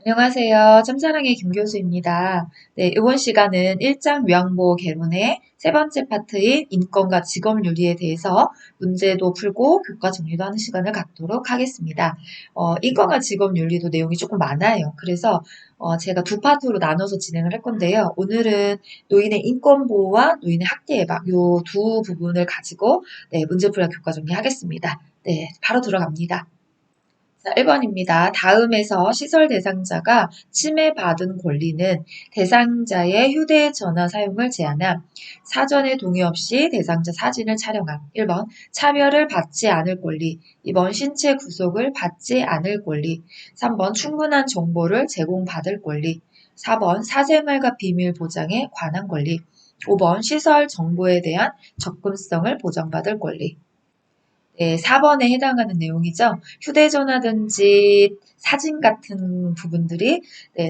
안녕하세요. 참사랑의 김교수입니다. 네, 이번 시간은 1장 위안부 개론의 세 번째 파트인 인권과 직업윤리에 대해서 문제도 풀고 교과 정리도 하는 시간을 갖도록 하겠습니다. 인권과 직업윤리도 내용이 조금 많아요. 그래서 제가 두 파트로 나눠서 진행을 할 건데요. 오늘은 노인의 인권 보호와 노인의 학대 예방 이 두 부분을 가지고 문제 풀이와 교과 정리하겠습니다. 네, 바로 들어갑니다. 자, 1번입니다. 다음에서 시설 대상자가 침해받은 권리는 대상자의 휴대전화 사용을 제한함, 사전에 동의 없이 대상자 사진을 촬영함. 1번 차별을 받지 않을 권리, 2번 신체 구속을 받지 않을 권리, 3번 충분한 정보를 제공받을 권리, 4번 사생활과 비밀 보장에 관한 권리, 5번 시설 정보에 대한 접근성을 보장받을 권리. 네, 4번에 해당하는 내용이죠. 휴대전화든지 사진 같은 부분들이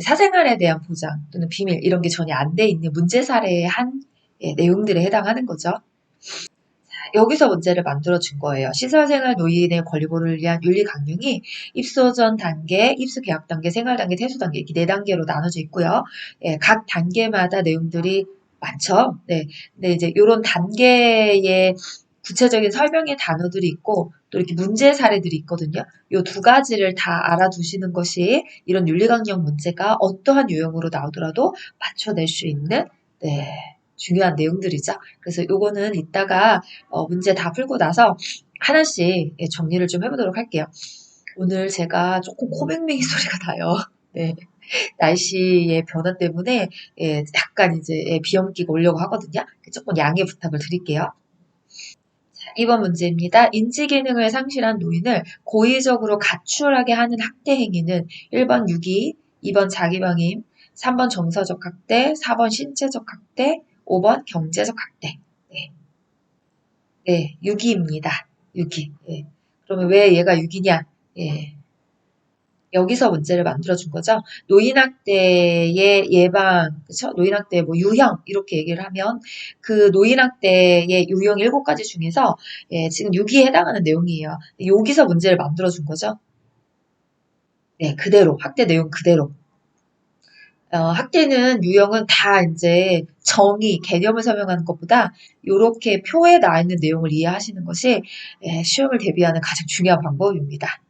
사생활에 대한 보장 또는 비밀 이런 게 전혀 안 돼 있는 문제 사례의 한 내용들에 해당하는 거죠. 여기서 문제를 만들어준 거예요. 시설생활 노인의 권리 보호를 위한 윤리 강령이 입소 전 단계, 입소 계약 단계, 생활 단계, 퇴소 단계 이렇게 네 단계로 나눠져 있고요. 각 단계마다 내용들이 많죠. 네, 근데 이제 이런 단계의 구체적인 설명의 단어들이 있고 또 이렇게 문제 사례들이 있거든요. 이 두 가지를 다 알아두시는 것이 이런 윤리 강령 문제가 어떠한 유형으로 나오더라도 맞춰낼 수 있는 중요한 내용들이죠. 그래서 요거는 이따가 문제 다 풀고 나서 하나씩 정리를 좀 해보도록 할게요. 오늘 제가 조금 코맹맹이 소리가 나요. 네. 날씨의 변화 때문에 약간 이제 비염기가 오려고 하거든요. 조금 양해 부탁을 드릴게요. 자, 2번 문제입니다. 인지 기능을 상실한 노인을 고의적으로 가출하게 하는 학대 행위는 1번 유기, 2번 자기방임, 3번 정서적 학대, 4번 신체적 학대, 5번 경제적 학대. 네. 네, 유기입니다. 유기. 예. 그러면 왜 얘가 유기냐? 예. 여기서 문제를 만들어준 거죠. 노인학대의 예방, 그쵸? 노인학대 뭐 유형, 이렇게 얘기를 하면 그 노인학대의 유형 7가지 중에서 지금 유기에 해당하는 내용이에요. 여기서 문제를 만들어준 거죠. 네, 그대로, 학대 내용 그대로. 학대는 유형은 다 이제 정의, 개념을 설명하는 것보다 이렇게 표에 나와 있는 내용을 이해하시는 것이 시험을 대비하는 가장 중요한 방법입니다.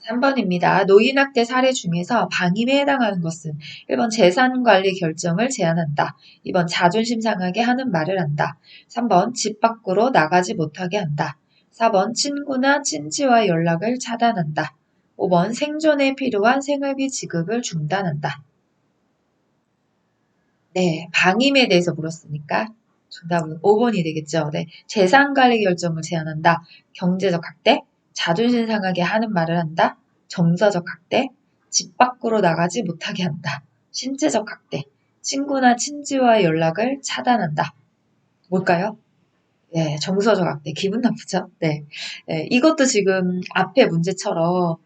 3번입니다. 노인학대 사례 중에서 방임에 해당하는 것은 1번 재산관리 결정을 제한한다. 2번 자존심 상하게 하는 말을 한다. 3번 집 밖으로 나가지 못하게 한다. 4번 친구나 친지와의 연락을 차단한다. 5번 생존에 필요한 생활비 지급을 중단한다. 네, 방임에 대해서 물었으니까 정답은 5번이 되겠죠. 네, 재산관리 결정을 제한한다. 경제적 학대, 자존심 상하게 하는 말을 한다. 정서적 학대, 집 밖으로 나가지 못하게 한다. 신체적 학대, 친구나 친지와의 연락을 차단한다. 뭘까요? 네, 정서적 학대, 기분 나쁘죠? 네, 이것도 지금 앞에 문제처럼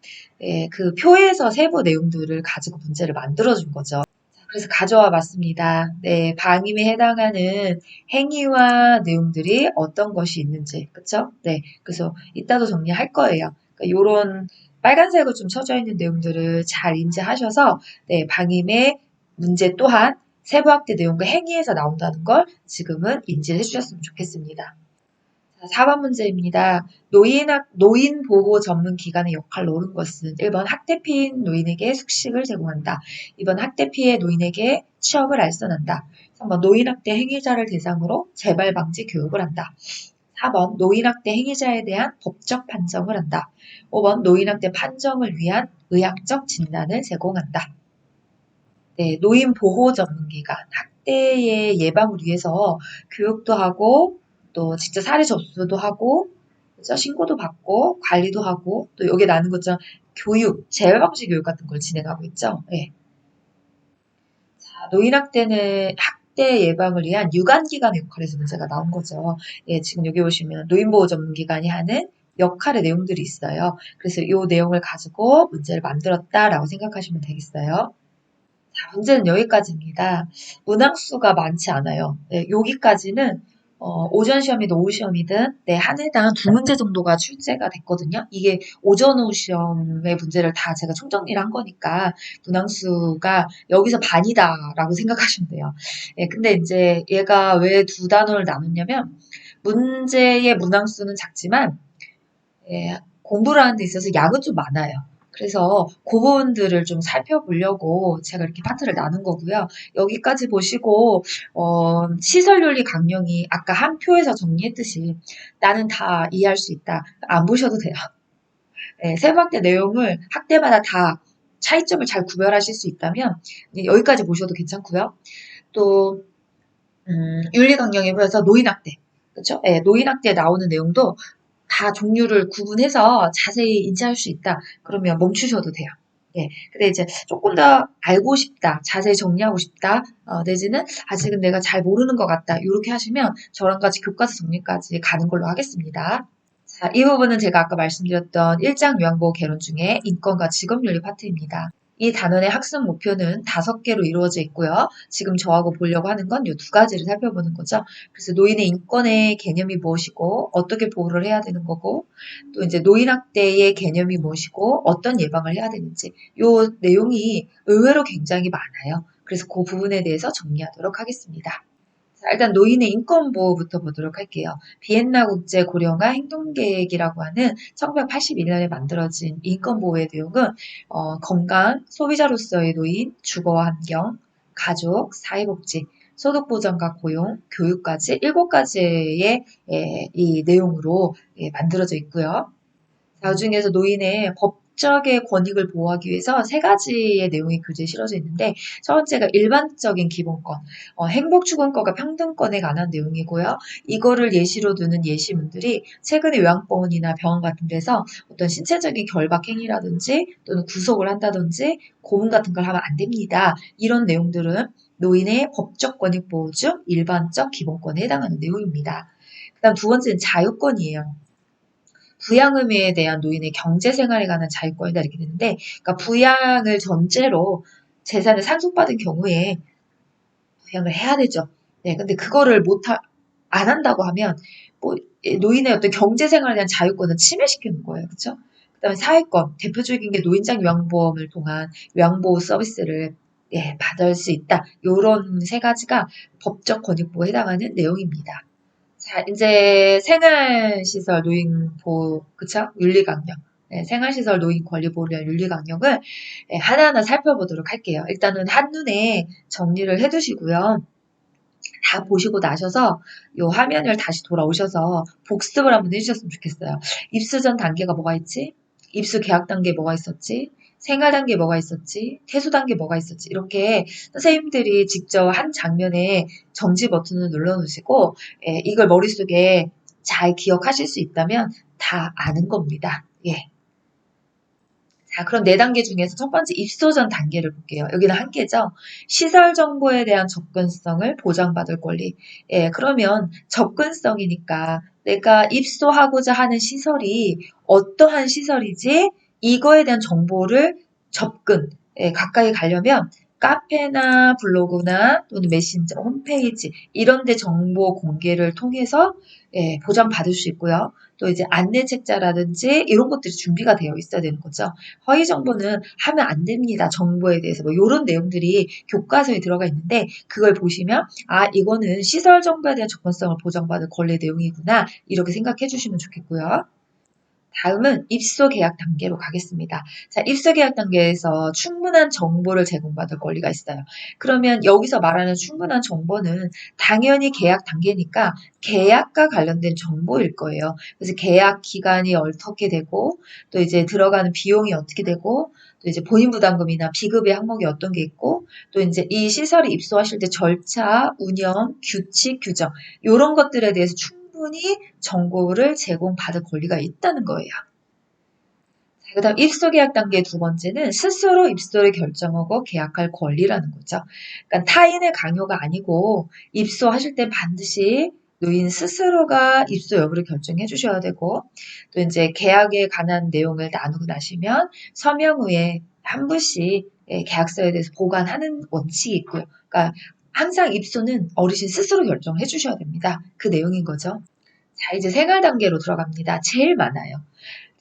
그 표에서 세부 내용들을 가지고 문제를 만들어준 거죠. 그래서 가져와 봤습니다. 네, 방임에 해당하는 행위와 내용들이 어떤 것이 있는지, 그쵸? 네, 그래서 이따도 정리할 거예요. 그러니까 요런 빨간색으로 좀 쳐져 있는 내용들을 잘 인지하셔서, 네, 방임의 문제 또한 세부학대 내용과 행위에서 나온다는 걸 지금은 인지해 주셨으면 좋겠습니다. 자, 4번 문제입니다. 노인 보호 전문 기관의 역할로 옳은 것은 1번 학대 피해인 노인에게 숙식을 제공한다. 2번 학대 피해 노인에게 취업을 알선한다. 3번 노인학대 행위자를 대상으로 재발 방지 교육을 한다. 4번 노인학대 행위자에 대한 법적 판정을 한다. 5번 노인학대 판정을 위한 의학적 진단을 제공한다. 네, 노인 보호 전문기관, 학대의 예방을 위해서 교육도 하고, 또 직접 사례 접수도 하고, 그죠? 신고도 받고, 관리도 하고, 또 여기에 나는 것처럼 교육, 재발방지 교육 같은 걸 진행하고 있죠. 네. 자, 노인학대는 학대 예방을 위한 유관기관의 역할에서 문제가 나온 거죠. 예, 지금 여기 보시면 노인보호 전문기관이 하는 역할의 내용들이 있어요. 그래서 이 내용을 가지고 문제를 만들었다라고 생각하시면 되겠어요. 자, 문제는 여기까지입니다. 문항수가 많지 않아요. 네, 여기까지는 오전 시험이든 오후 시험이든 한 해당 두 문제 정도가 출제가 됐거든요. 이게 오전 오후 시험의 문제를 다 제가 총정리를 한 거니까 문항수가 여기서 반이다라고 생각하시면 돼요. 예, 근데 이제 얘가 왜 두 단원을 나눴냐면 문제의 문항수는 작지만 예, 공부를 하는 데 있어서 양은 좀 많아요. 그래서 그 부분들을 좀 살펴보려고 제가 이렇게 파트를 나눈 거고요. 여기까지 보시고 시설윤리 강령이 아까 한 표에서 정리했듯이 나는 다 이해할 수 있다. 안 보셔도 돼요. 네, 세 학대 내용을 학대마다 다 차이점을 잘 구별하실 수 있다면 여기까지 보셔도 괜찮고요. 또 윤리 강령에 보여서 노인학대, 그렇죠? 네, 노인학대에 나오는 내용도 다 종류를 구분해서 자세히 인지할 수 있다. 그러면 멈추셔도 돼요. 예. 근데 이제 조금 더 알고 싶다, 자세히 정리하고 싶다, 내지는 아직은 내가 잘 모르는 것 같다. 이렇게 하시면 저랑 같이 교과서 정리까지 가는 걸로 하겠습니다. 자, 이 부분은 제가 아까 말씀드렸던 1장 요양보호 개론 중에 인권과 직업윤리 파트입니다. 이 단원의 학습 목표는 5개로 이루어져 있고요. 지금 저하고 보려고 하는 건 이 두 가지를 살펴보는 거죠. 그래서 노인의 인권의 개념이 무엇이고 어떻게 보호를 해야 되는 거고 또 이제 노인학대의 개념이 무엇이고 어떤 예방을 해야 되는지 이 내용이 의외로 굉장히 많아요. 그래서 그 부분에 대해서 정리하도록 하겠습니다. 자, 일단 노인의 인권보호부터 보도록 할게요. 비엔나 국제 고령화 행동계획이라고 하는 1981년에 만들어진 인권보호의 내용은 건강, 소비자로서의 노인, 주거와 환경, 가족, 사회복지, 소득보장과 고용, 교육까지 7가지의 이 내용으로 만들어져 있고요. 자, 그중에서 노인의 법적의 권익을 보호하기 위해서 3가지의 내용이 교재에 실어져 있는데 첫 번째가 일반적인 기본권, 행복추구권과 평등권에 관한 내용이고요. 이거를 예시로 두는 예시문들이 최근에 요양병원이나 병원 같은 데서 어떤 신체적인 결박 행위라든지 또는 구속을 한다든지 고문 같은 걸 하면 안 됩니다. 이런 내용들은 노인의 법적 권익 보호 중 일반적 기본권에 해당하는 내용입니다. 그다음 두 번째는 자유권이에요. 부양의무에 대한 노인의 경제생활에 관한 자유권이다 이렇게 되는데, 그러니까 부양을 전제로 재산을 상속받은 경우에 부양을 해야 되죠. 네, 근데 그거를 안 한다고 하면 뭐 노인의 어떤 경제생활에 대한 자유권을 침해시키는 거예요, 그렇죠? 그다음에 사회권, 대표적인 게 노인장 요양보험을 통한 요양보호 서비스를 받을 수 있다. 요런 3가지가 법적 권익보호에 해당하는 내용입니다. 자, 이제 생활시설 노인보호, 그쵸? 윤리강령. 네, 생활시설 노인 권리 보호를 위한 윤리강령을 하나하나 살펴보도록 할게요. 일단은 한눈에 정리를 해두시고요. 다 보시고 나셔서 요 화면을 다시 돌아오셔서 복습을 한번 해주셨으면 좋겠어요. 입수 전 단계가 뭐가 있지? 입수 계약 단계 뭐가 있었지? 생활 단계 뭐가 있었지? 퇴소 단계 뭐가 있었지? 이렇게 선생님들이 직접 한 장면에 정지 버튼을 눌러 놓으시고 이걸 머릿속에 잘 기억하실 수 있다면 다 아는 겁니다. 예. 자, 그럼 4단계 중에서 첫 번째 입소 전 단계를 볼게요. 여기는 한 개죠. 시설 정보에 대한 접근성을 보장받을 권리. 예, 그러면 접근성이니까 내가 입소하고자 하는 시설이 어떠한 시설이지? 이거에 대한 정보를 가까이 가려면 카페나 블로그나 또는 메신저, 홈페이지 이런 데 정보 공개를 통해서 보장받을 수 있고요. 또 이제 안내 책자라든지 이런 것들이 준비가 되어 있어야 되는 거죠. 허위 정보는 하면 안 됩니다. 정보에 대해서 뭐 이런 내용들이 교과서에 들어가 있는데 그걸 보시면 아 이거는 시설 정보에 대한 접근성을 보장받을 권리 내용이구나 이렇게 생각해 주시면 좋겠고요. 다음은 입소 계약 단계로 가겠습니다. 자, 입소 계약 단계에서 충분한 정보를 제공받을 권리가 있어요. 그러면 여기서 말하는 충분한 정보는 당연히 계약 단계니까 계약과 관련된 정보일 거예요. 그래서 계약 기간이 어떻게 되고 또 이제 들어가는 비용이 어떻게 되고 또 이제 본인 부담금이나 비급의 항목이 어떤 게 있고 또 이제 이 시설에 입소하실 때 절차, 운영, 규칙, 규정 이런 것들에 대해서 충분히 정보를 제공받을 권리가 있다는 거예요. 그다음 입소 계약 단계 두 번째는 스스로 입소를 결정하고 계약할 권리라는 거죠. 그러니까 타인의 강요가 아니고 입소하실 때 반드시 노인 스스로가 입소 여부를 결정해 주셔야 되고 또 이제 계약에 관한 내용을 나누고 나시면 서명 후에 한 분씩 계약서에 대해서 보관하는 원칙이 있고요. 그러니까 항상 입소는 어르신 스스로 결정을 해주셔야 됩니다. 그 내용인 거죠. 자, 이제 생활 단계로 들어갑니다. 제일 많아요.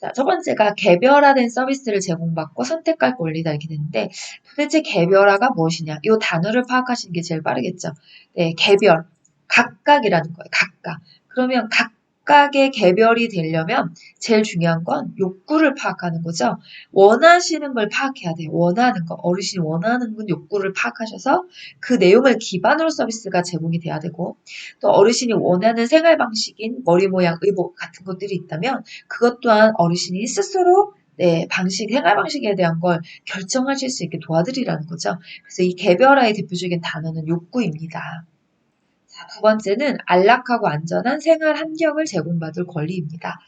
자, 첫 번째가 개별화된 서비스를 제공받고 선택할 권리다 이렇게 되는데 도대체 개별화가 무엇이냐? 이 단어를 파악하시는 게 제일 빠르겠죠. 네, 개별, 각각이라는 거예요. 각각. 그러면 각각의 개별이 되려면 제일 중요한 건 욕구를 파악하는 거죠. 원하시는 걸 파악해야 돼요. 원하는 거. 어르신이 원하는 건 욕구를 파악하셔서 그 내용을 기반으로 서비스가 제공이 돼야 되고 또 어르신이 원하는 생활 방식인 머리 모양, 의복 같은 것들이 있다면 그것 또한 어르신이 스스로 생활 방식에 대한 걸 결정하실 수 있게 도와드리라는 거죠. 그래서 이 개별화의 대표적인 단어는 욕구입니다. 자, 두 번째는 안락하고 안전한 생활 환경을 제공받을 권리입니다.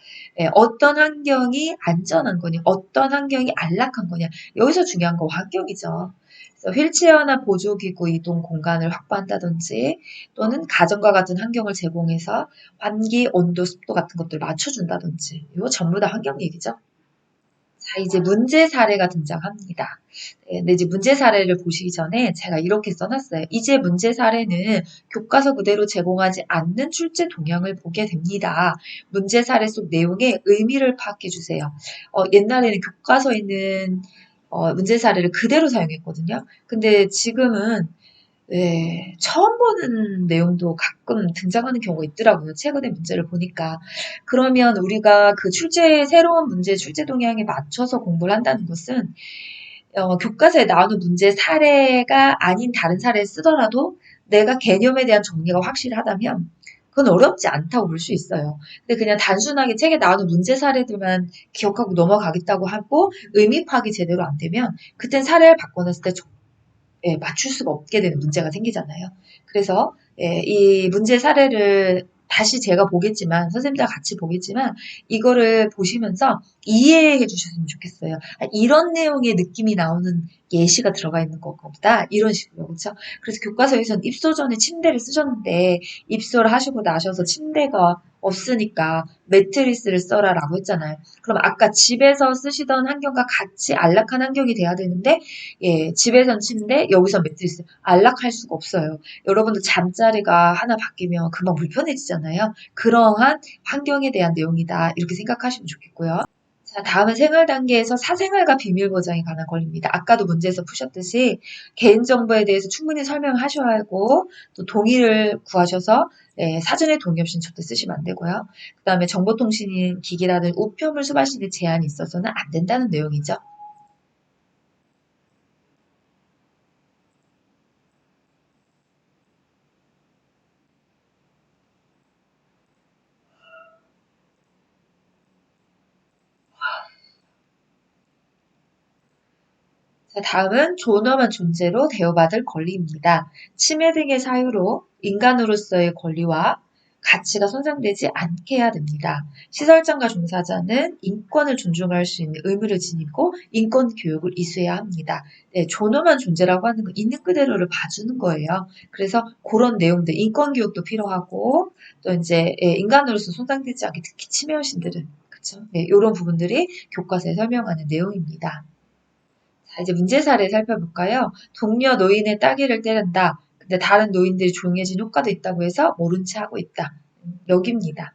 어떤 환경이 안전한 거냐, 어떤 환경이 안락한 거냐, 여기서 중요한 건 환경이죠. 그래서 휠체어나 보조기구 이동 공간을 확보한다든지 또는 가정과 같은 환경을 제공해서 환기, 온도, 습도 같은 것들을 맞춰준다든지 이거 전부 다 환경 얘기죠. 자, 이제 문제 사례가 등장합니다. 네, 근데 이제 문제 사례를 보시기 전에 제가 이렇게 써놨어요. 이제 문제 사례는 교과서 그대로 제공하지 않는 출제 동향을 보게 됩니다. 문제 사례 속 내용의 의미를 파악해 주세요. 옛날에는 교과서에 있는 문제 사례를 그대로 사용했거든요. 근데 지금은 네, 처음 보는 내용도 가끔 등장하는 경우가 있더라고요. 최근에 문제를 보니까. 그러면 우리가 그 새로운 문제 출제 동향에 맞춰서 공부를 한다는 것은, 교과서에 나오는 문제 사례가 아닌 다른 사례를 쓰더라도 내가 개념에 대한 정리가 확실하다면 그건 어렵지 않다고 볼 수 있어요. 근데 그냥 단순하게 책에 나오는 문제 사례들만 기억하고 넘어가겠다고 하고 의미 파악이 제대로 안 되면 그땐 사례를 바꿔놨을 때 맞출 수가 없게 되는 문제가 생기잖아요. 그래서 이 문제 사례를 다시 제가 보겠지만 선생님들과 같이 보겠지만 이거를 보시면서 이해해 주셨으면 좋겠어요. 이런 내용의 느낌이 나오는 예시가 들어가 있는 건가 보다. 이런 식으로 그렇죠? 그래서 교과서에서는 입소 전에 침대를 쓰셨는데 입소를 하시고 나셔서 침대가 없으니까 매트리스를 써라라고 했잖아요. 그럼 아까 집에서 쓰시던 환경과 같이 안락한 환경이 돼야 되는데 집에선 침대, 여기서 매트리스. 안락할 수가 없어요. 여러분들 잠자리가 하나 바뀌면 금방 불편해지잖아요. 그러한 환경에 대한 내용이다. 이렇게 생각하시면 좋겠고요. 자, 다음은 생활 단계에서 사생활과 비밀 보장에 관한 권리입니다. 아까도 문제에서 푸셨듯이 개인정보에 대해서 충분히 설명하셔야 하고 또 동의를 구하셔서 사전에 동의 없이는 절대 쓰시면 안 되고요. 그 다음에 정보통신 기기라든 우편물 수발신의 제한이 있어서는 안 된다는 내용이죠. 자, 다음은 존엄한 존재로 대우받을 권리입니다. 침해 등의 사유로 인간으로서의 권리와 가치가 손상되지 않게 해야 됩니다. 시설장과 종사자는 인권을 존중할 수 있는 의무를 지니고 인권 교육을 이수해야 합니다. 네, 존엄한 존재라고 하는 건 있는 그대로를 봐주는 거예요. 그래서 그런 내용들, 인권 교육도 필요하고 또 이제 인간으로서 손상되지 않게 특히 침해 어신들은 그렇죠? 네, 이런 부분들이 교과서에 설명하는 내용입니다. 자, 이제 문제 사례 살펴볼까요? 동료 노인의 따귀를 때린다. 근데 다른 노인들이 조용해진 효과도 있다고 해서 모른 채 하고 있다. 여기입니다.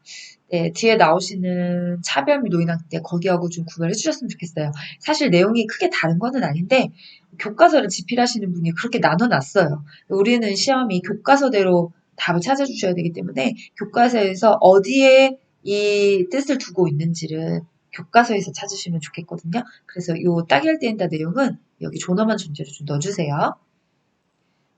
네, 뒤에 나오시는 차별 및 노인학대 거기하고 좀 구별해 주셨으면 좋겠어요. 사실 내용이 크게 다른 거는 아닌데 교과서를 집필하시는 분이 그렇게 나눠놨어요. 우리는 시험이 교과서대로 답을 찾아주셔야 되기 때문에 교과서에서 어디에 이 뜻을 두고 있는지를 교과서에서 찾으시면 좋겠거든요. 그래서 요 따길 때린다 내용은 여기 존엄한 존재로 좀 넣어주세요.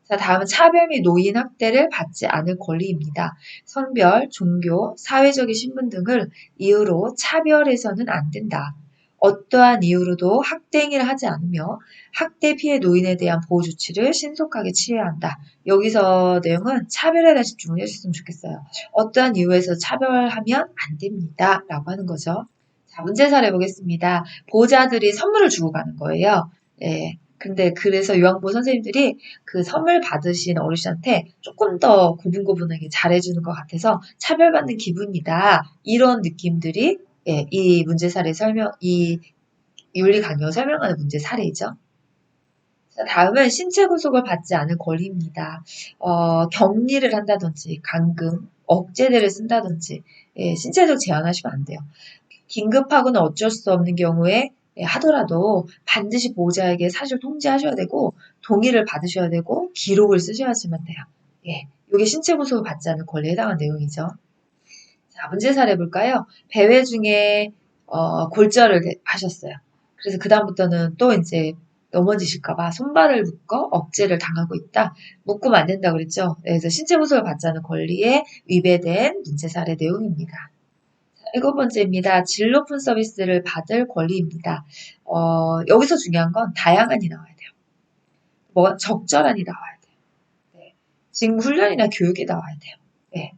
자, 다음은 차별 및 노인 학대를 받지 않을 권리입니다. 성별, 종교, 사회적인 신분 등을 이유로 차별해서는 안 된다. 어떠한 이유로도 학대 행위를 하지 않으며 학대 피해 노인에 대한 보호 조치를 신속하게 취해야 한다. 여기서 내용은 차별에 대한 집중을 해주셨으면 좋겠어요. 어떠한 이유에서 차별하면 안 됩니다. 라고 하는 거죠. 자, 문제 사례 보겠습니다. 보호자들이 선물을 주고 가는 거예요. 네. 근데 그래서 요양보 선생님들이 그 선물 받으신 어르신한테 조금 더 고분고분하게 잘해주는 것 같아서 차별받는 기분이다. 이런 느낌들이 이 문제 사례 이 윤리 강요 설명하는 문제 사례이죠. 자, 다음은 신체 구속을 받지 않을 권리입니다. 격리를 한다든지, 감금, 억제제를 쓴다든지, 예, 신체적 제한하시면 안 돼요. 긴급하거나 어쩔 수 없는 경우에 예, 하더라도 반드시 보호자에게 사실 통지하셔야 되고, 동의를 받으셔야 되고, 기록을 쓰셔야지만 돼요. 예, 이게 신체 구속을 받지 않을 권리에 해당한 내용이죠. 자, 문제 사례 볼까요? 배회 중에 골절을 하셨어요. 그래서 그다음부터는 또 이제 넘어지실까봐 손발을 묶어 억제를 당하고 있다. 묶으면 안 된다 그랬죠? 네, 그래서 신체 구속을 받지 않은 권리에 위배된 문제 사례 내용입니다. 자, 일곱 번째입니다. 질 높은 서비스를 받을 권리입니다. 여기서 중요한 건 다양한이 나와야 돼요. 뭐 적절한이 나와야 돼요. 네. 지금 훈련이나 교육이 나와야 돼요. 네.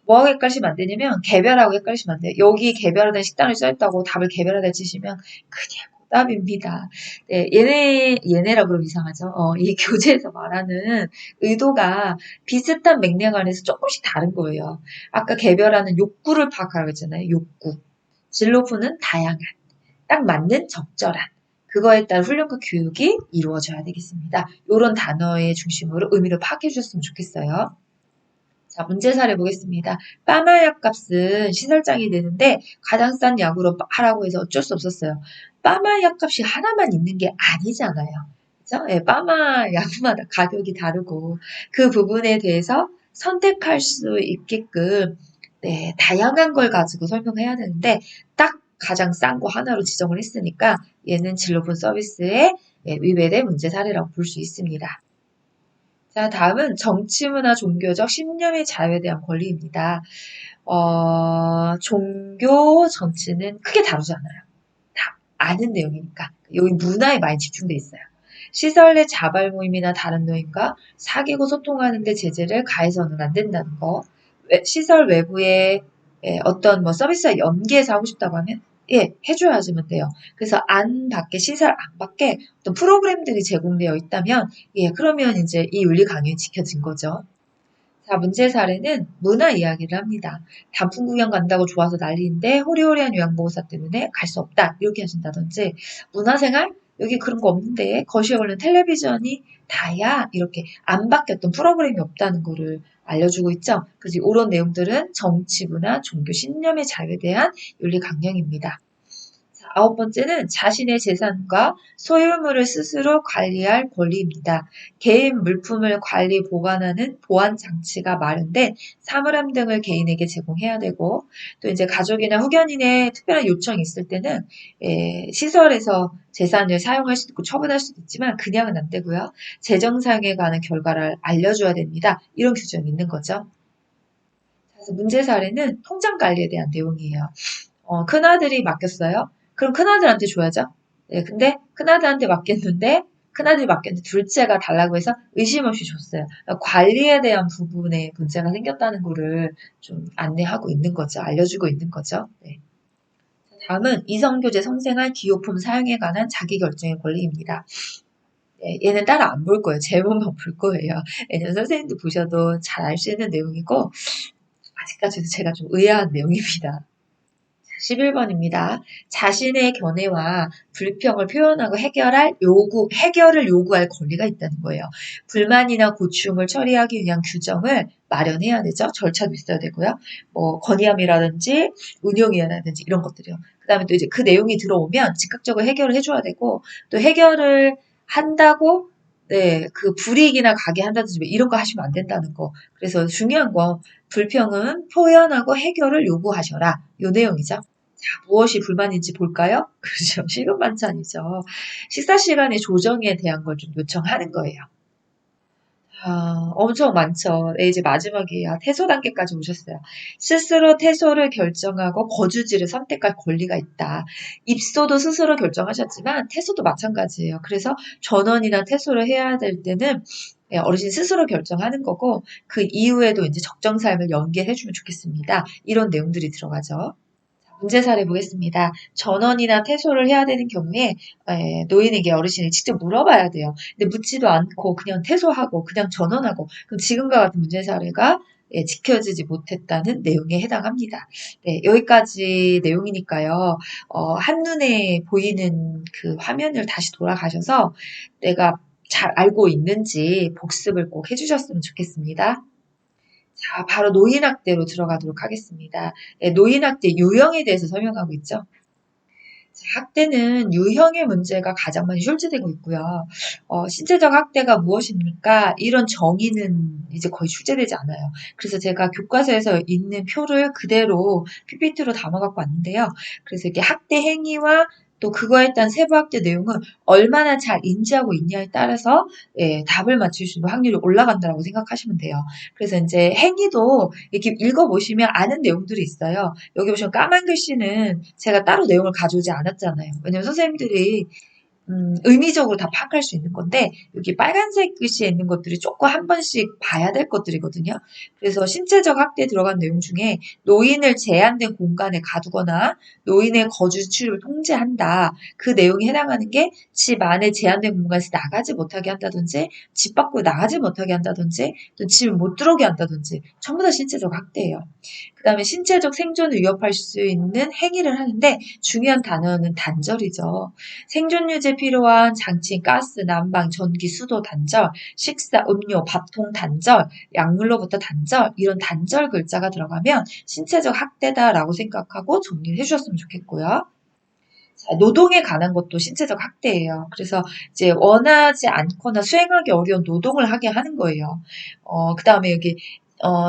뭐하고 헷갈리시면 안 되냐면 개별하고 헷갈리시면 안 돼요. 여기 개별화된 식단을 써있다고 답을 개별화돼 치시면 그냥 오답입니다. 네, 얘네라 그러면 이상하죠. 이 교재에서 말하는 의도가 비슷한 맥락 안에서 조금씩 다른 거예요. 아까 개별화는 욕구를 파악하라고 했잖아요. 욕구. 진로프는 다양한, 딱 맞는 적절한. 그거에 따른 훈련과 교육이 이루어져야 되겠습니다. 이런 단어의 중심으로 의미를 파악해 주셨으면 좋겠어요. 자, 문제 사례 보겠습니다. 파마약 값은 시설장이 되는데 가장 싼 약으로 하라고 해서 어쩔 수 없었어요. 파마약 값이 하나만 있는 게 아니잖아요. 그죠? 예, 파마 약마다 가격이 다르고 그 부분에 대해서 선택할 수 있게끔 네, 다양한 걸 가지고 설명해야 되는데 딱 가장 싼 거 하나로 지정을 했으니까 얘는 진로분 서비스에 예, 위배된 문제 사례라고 볼 수 있습니다. 자, 다음은 정치, 문화, 종교적 신념의 자유에 대한 권리입니다. 종교, 정치는 크게 다루지 않아요. 다 아는 내용이니까. 여기 문화에 많이 집중돼 있어요. 시설 내 자발 모임이나 다른 모임과 사귀고 소통하는 데 제재를 가해서는 안 된다는 거. 시설 외부에 어떤 뭐 서비스와 연계해서 하고 싶다고 하면 예, 해줘야지만 돼요. 그래서 안 받게, 시설 안 받게 어떤 프로그램들이 제공되어 있다면 예, 그러면 이제 이 윤리 강요는 지켜진 거죠. 자, 문제 사례는 문화 이야기를 합니다. 단풍 구경 간다고 좋아서 난리인데 호리호리한 요양보호사 때문에 갈 수 없다. 이렇게 하신다든지 문화생활? 여기 그런 거 없는데 거실에 걸린 텔레비전이 다야? 이렇게 안 바뀌었던 프로그램이 없다는 거를 알려주고 있죠. 그래서 이런 내용들은 정치, 문화, 종교, 신념의 자유에 대한 윤리 강령입니다. 아홉 번째는 자신의 재산과 소유물을 스스로 관리할 권리입니다. 개인 물품을 관리 보관하는 보안 장치가 마련된 사물함 등을 개인에게 제공해야 되고 또 이제 가족이나 후견인의 특별한 요청이 있을 때는 시설에서 재산을 사용할 수도 있고 처분할 수도 있지만 그냥은 안 되고요. 재정 사용에 관한 결과를 알려줘야 됩니다. 이런 규정이 있는 거죠. 그래서 문제 사례는 통장 관리에 대한 내용이에요. 큰아들이 맡겼어요. 그럼 큰아들한테 줘야죠. 네, 근데 큰아들한테 맡겼는데 큰아들이 맡겼는데 둘째가 달라고 해서 의심 없이 줬어요. 그러니까 관리에 대한 부분에 문제가 생겼다는 거를 좀 안내하고 있는 거죠. 알려주고 있는 거죠. 네. 다음은 이성교제 성생활 기호품 사용에 관한 자기결정의 권리입니다. 네, 얘는 따로 안 볼 거예요. 제목만 볼 거예요. 왜냐면 선생님도 보셔도 잘 알 수 있는 내용이고 아직까지도 제가 좀 의아한 내용입니다. 11번입니다. 자신의 견해와 불평을 표현하고 해결을 요구할 권리가 있다는 거예요. 불만이나 고충을 처리하기 위한 규정을 마련해야 되죠. 절차도 있어야 되고요. 뭐, 건의함이라든지, 운용이라든지 이런 것들이요. 그 다음에 또 이제 그 내용이 들어오면 즉각적으로 해결을 해줘야 되고, 또 해결을 한다고 네, 그 불이익이나 가게 한다든지 뭐 이런 거 하시면 안 된다는 거. 그래서 중요한 건 불평은 표현하고 해결을 요구하셔라. 요 내용이죠. 자, 무엇이 불만인지 볼까요? 그렇죠. 식은 반찬이죠. 식사 시간의 조정에 대한 걸 좀 요청하는 거예요. 엄청 많죠. 네, 이제 마지막이에요. 퇴소 단계까지 오셨어요. 스스로 퇴소를 결정하고 거주지를 선택할 권리가 있다. 입소도 스스로 결정하셨지만 퇴소도 마찬가지예요. 그래서 전원이나 퇴소를 해야 될 때는 어르신 스스로 결정하는 거고 그 이후에도 이제 적정 삶을 연계해주면 좋겠습니다. 이런 내용들이 들어가죠. 문제 사례 보겠습니다. 전원이나 퇴소를 해야 되는 경우에 노인에게 어르신이 직접 물어봐야 돼요. 근데 묻지도 않고 그냥 퇴소하고 그냥 전원하고 그럼 지금과 같은 문제 사례가 지켜지지 못했다는 내용에 해당합니다. 네, 여기까지 내용이니까요. 한눈에 보이는 그 화면을 다시 돌아가셔서 내가 잘 알고 있는지 복습을 꼭 해주셨으면 좋겠습니다. 자, 바로 노인학대로 들어가도록 하겠습니다. 네, 노인학대 유형에 대해서 설명하고 있죠. 학대는 유형의 문제가 가장 많이 출제되고 있고요. 신체적 학대가 무엇입니까? 이런 정의는 이제 거의 출제되지 않아요. 그래서 제가 교과서에서 있는 표를 그대로 PPT로 담아갖고 왔는데요. 그래서 이렇게 학대 행위와 또 그거에 따른 세부학대 내용은 얼마나 잘 인지하고 있냐에 따라서 답을 맞출 수 있는 확률이 올라간다고 생각하시면 돼요. 그래서 이제 행위도 이렇게 읽어보시면 아는 내용들이 있어요. 여기 보시면 까만 글씨는 제가 따로 내용을 가져오지 않았잖아요. 왜냐면 선생님들이 의미적으로 다 파악할 수 있는 건데 여기 빨간색 글씨에 있는 것들이 조금 한 번씩 봐야 될 것들이거든요. 그래서 신체적 학대에 들어간 내용 중에 노인을 제한된 공간에 가두거나 노인의 거주 출입을 통제한다. 그 내용에 해당하는 게 집 안에 제한된 공간에서 나가지 못하게 한다든지 집 밖으로 나가지 못하게 한다든지 또 집에 못 들어오게 한다든지 전부 다 신체적 학대예요. 그 다음에 신체적 생존을 위협할 수 있는 행위를 하는데 중요한 단어는 단절이죠. 생존 유지에 필요한 장치인 가스, 난방, 전기, 수도 단절, 식사, 음료, 밥통 단절, 약물로부터 단절 이런 단절 글자가 들어가면 신체적 학대다라고 생각하고 정리를 해주셨으면 좋겠고요. 자, 노동에 관한 것도 신체적 학대예요. 그래서 이제 원하지 않거나 수행하기 어려운 노동을 하게 하는 거예요. 그 다음에 여기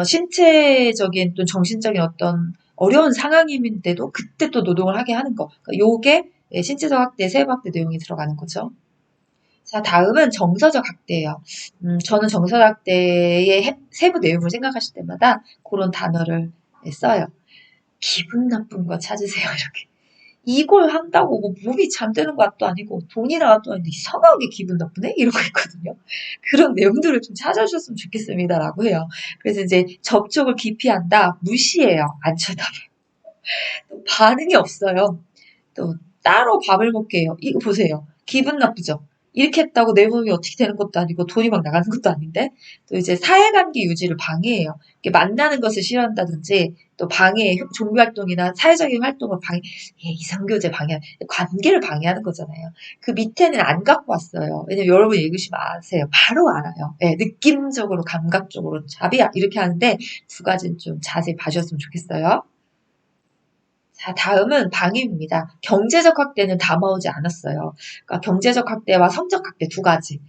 신체적인 또 정신적인 어떤 어려운 상황인데도 그때 또 노동을 하게 하는 거. 그러니까 요게 신체적 학대, 세부학대 내용이 들어가는 거죠. 자, 다음은 정서적 학대예요. 저는 정서적 학대의 세부 내용을 생각하실 때마다 그런 단어를 써요. 기분 나쁜 거 찾으세요, 이렇게. 이걸 한다고 뭐 몸이 잠드는 것도 아니고 돈이 나와도 아닌데 이상하게 기분 나쁘네? 이러고 있거든요. 그런 내용들을 좀 찾아주셨으면 좋겠습니다라고 해요. 그래서 이제 접촉을 기피한다, 무시해요, 안 쳐다봐요. 또 반응이 없어요. 또 따로 밥을 먹게 해요. 이거 보세요. 기분 나쁘죠? 이렇게 했다고 내 몸이 어떻게 되는 것도 아니고 돈이 막 나가는 것도 아닌데 또 이제 사회관계 유지를 방해해요. 만나는 것을 싫어한다든지 또 방해, 종교 활동이나 사회적인 활동을 방해, 이성교제 방해, 관계를 방해하는 거잖아요. 그 밑에는 안 갖고 왔어요. 왜냐면 여러분 읽으시면 아세요. 바로 알아요. 네, 느낌적으로, 감각적으로, 자비야 이렇게 하는데 두 가지는 좀 자세히 봐주셨으면 좋겠어요. 자, 다음은 방임입니다. 경제적 학대는 담아오지 않았어요. 그러니까 경제적 학대와 성적 학대 두 가지.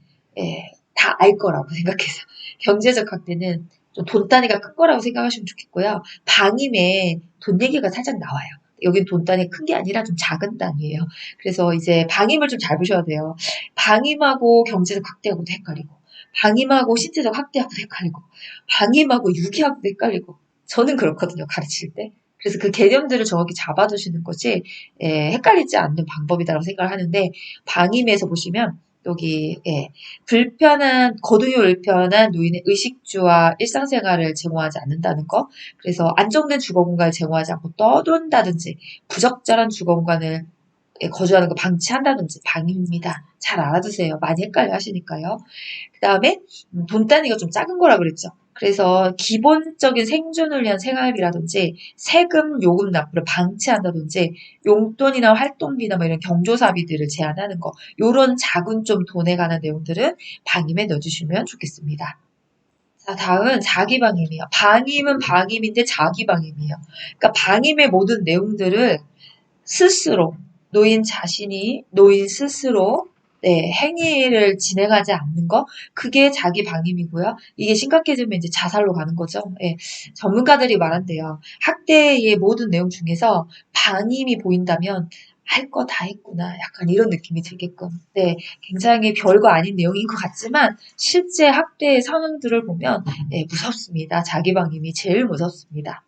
다 알 거라고 생각해서. 경제적 학대는 좀 돈 단위가 큰 거라고 생각하시면 좋겠고요. 방임에 돈 얘기가 살짝 나와요. 여긴 돈 단위 큰 게 아니라 좀 작은 단위예요. 그래서 이제 방임을 좀 잘 보셔야 돼요. 방임하고 경제적 학대하고도 헷갈리고, 방임하고 신체적 학대하고도 헷갈리고, 방임하고 유기하고도 헷갈리고. 저는 그렇거든요, 가르칠 때. 그래서 그 개념들을 정확히 잡아두시는 것이 헷갈리지 않는 방법이라고 생각을 하는데 방임에서 보시면 여기 불편한 거동이 불편한 노인의 의식주와 일상생활을 제공하지 않는다는 거. 그래서 안정된 주거 공간을 제공하지 않고 떠돈다든지 부적절한 주거 공간을 거주하는 거 방치한다든지 방임입니다. 잘 알아두세요. 많이 헷갈려 하시니까요. 그 다음에 돈 단위가 좀 작은 거라 그랬죠. 그래서 기본적인 생존을 위한 생활비라든지 세금, 요금 납부를 방치한다든지 용돈이나 활동비나 뭐 이런 경조사비들을 제한하는 거 요런 작은 좀 돈에 관한 내용들은 방임에 넣어주시면 좋겠습니다. 자, 다음은 자기방임이에요. 방임은 방임인데 자기방임이에요. 그러니까 방임의 모든 내용들을 스스로 노인 자신이 노인 스스로 행위를 진행하지 않는 거 그게 자기 방임이고요. 이게 심각해지면 이제 자살로 가는 거죠. 전문가들이 말한대요. 학대의 모든 내용 중에서 방임이 보인다면 할 거 다 했구나. 약간 이런 느낌이 들게끔. 굉장히 별거 아닌 내용인 것 같지만 실제 학대의 상황들을 보면 무섭습니다. 자기 방임이 제일 무섭습니다.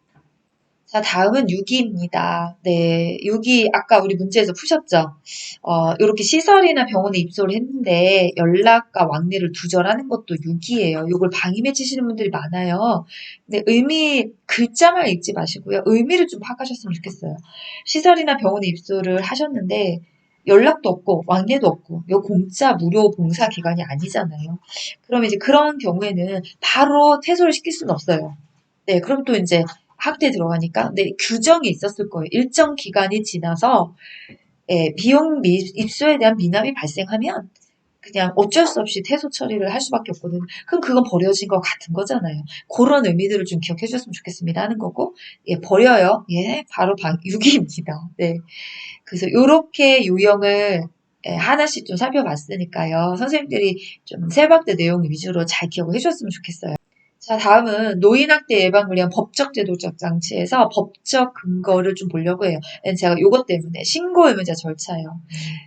자, 다음은 유기입니다. 네, 유기 아까 우리 문제에서 푸셨죠? 이렇게 시설이나 병원에 입소를 했는데 연락과 왕래를 두절하는 것도 유기예요. 이걸 방임해 치시는 분들이 많아요. 근데 글자만 읽지 마시고요. 의미를 좀 파악하셨으면 좋겠어요. 시설이나 병원에 입소를 하셨는데 연락도 없고 왕래도 없고 이거 공짜 무료 봉사 기관이 아니잖아요. 그러면 이제 그런 경우에는 바로 퇴소를 시킬 수는 없어요. 네, 그럼 또 이제 학대에 들어가니까 근데 규정이 있었을 거예요. 일정 기간이 지나서 비용 입소에 대한 미납이 발생하면 그냥 어쩔 수 없이 퇴소 처리를 할 수밖에 없거든. 그럼 그건 버려진 것 같은 거잖아요. 그런 의미들을 좀 기억해 주셨으면 좋겠습니다 하는 거고, 예, 버려요. 예, 바로 유기입니다. 네. 그래서 요렇게 유형을 예, 하나씩 좀 살펴봤으니까요. 선생님들이 좀 세 번째 내용 위주로 잘 기억을 해줬으면 좋겠어요. 자, 다음은 노인학대 예방을 위한 법적 제도적 장치에서 법적 근거를 좀 보려고 해요. 제가 요것 때문에 신고 의무자 절차요.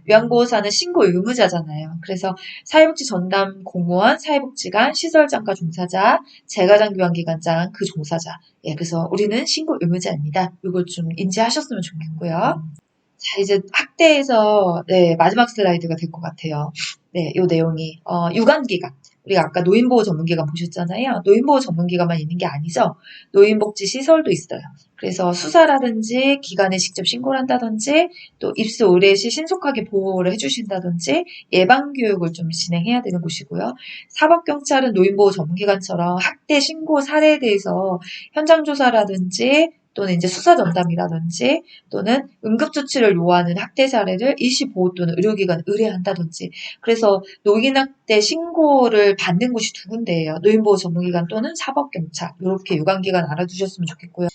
요양보호사는 신고 의무자잖아요. 그래서 사회복지 전담 공무원, 사회복지관, 시설장과 종사자, 재가장교환기관장 그 종사자. 예, 그래서 우리는 신고 의무자입니다. 이걸 좀 인지하셨으면 좋겠고요. 자, 이제 학대에서 네, 마지막 슬라이드가 될 것 같아요. 네, 요 내용이 유관기관. 우리가 아까 노인보호 전문기관 보셨잖아요. 노인보호 전문기관만 있는 게 아니죠. 노인복지 시설도 있어요. 그래서 수사라든지 기관에 직접 신고를 한다든지 또 입수 의뢰 시 신속하게 보호를 해주신다든지 예방교육을 좀 진행해야 되는 곳이고요. 사법경찰은 노인보호 전문기관처럼 학대 신고 사례에 대해서 현장 조사라든지 또는 이제 수사 전담이라든지 또는 응급조치를 요하는 학대 사례를 일시보호 또는 의료기관 의뢰한다든지 그래서 노인학대 신고를 받는 곳이 두 군데예요. 노인보호 전문기관 또는 사법경찰 이렇게 유관기관 알아두셨으면 좋겠고요.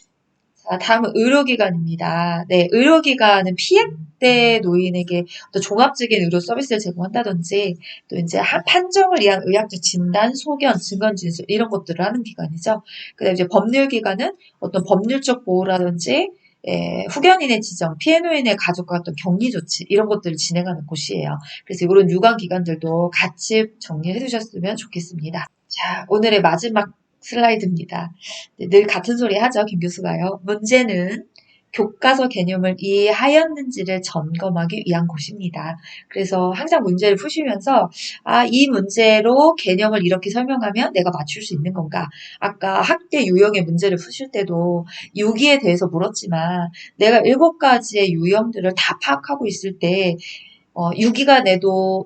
자, 다음은 의료기관입니다. 네, 의료기관은 피해대 노인에게 또 종합적인 의료 서비스를 제공한다든지 또 이제 판정을 위한 의학적 진단, 소견, 증언 진술 이런 것들을 하는 기관이죠. 그다음에 이제 법률기관은 어떤 법률적 보호라든지 후견인의 지정, 피해 노인의 가족과 어떤 격리 조치 이런 것들을 진행하는 곳이에요. 그래서 이런 유관 기관들도 같이 정리해 두셨으면 좋겠습니다. 자, 오늘의 마지막 슬라이드입니다. 네, 늘 같은 소리 하죠, 김 교수가요. 문제는 교과서 개념을 이해하였는지를 점검하기 위한 곳입니다. 그래서 항상 문제를 푸시면서 이 문제로 개념을 이렇게 설명하면 내가 맞출 수 있는 건가? 아까 학대 유형의 문제를 푸실 때도 유기에 대해서 물었지만 내가 7가지의 유형들을 다 파악하고 있을 때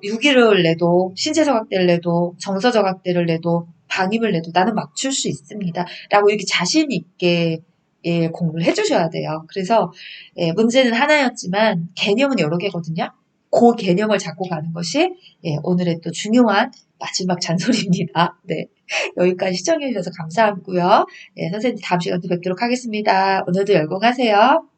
유기를 내도, 신체적 학대를 내도, 정서적 학대를 내도, 방임을 내도 나는 맞출 수 있습니다. 라고 이렇게 자신 있게 예, 공부를 해주셔야 돼요. 그래서 예, 문제는 하나였지만 개념은 여러 개거든요. 그 개념을 잡고 가는 것이 예, 오늘의 또 중요한 마지막 잔소리입니다. 네, 여기까지 시청해주셔서 감사하고요. 예, 선생님 다음 시간에 또 뵙도록 하겠습니다. 오늘도 열공하세요.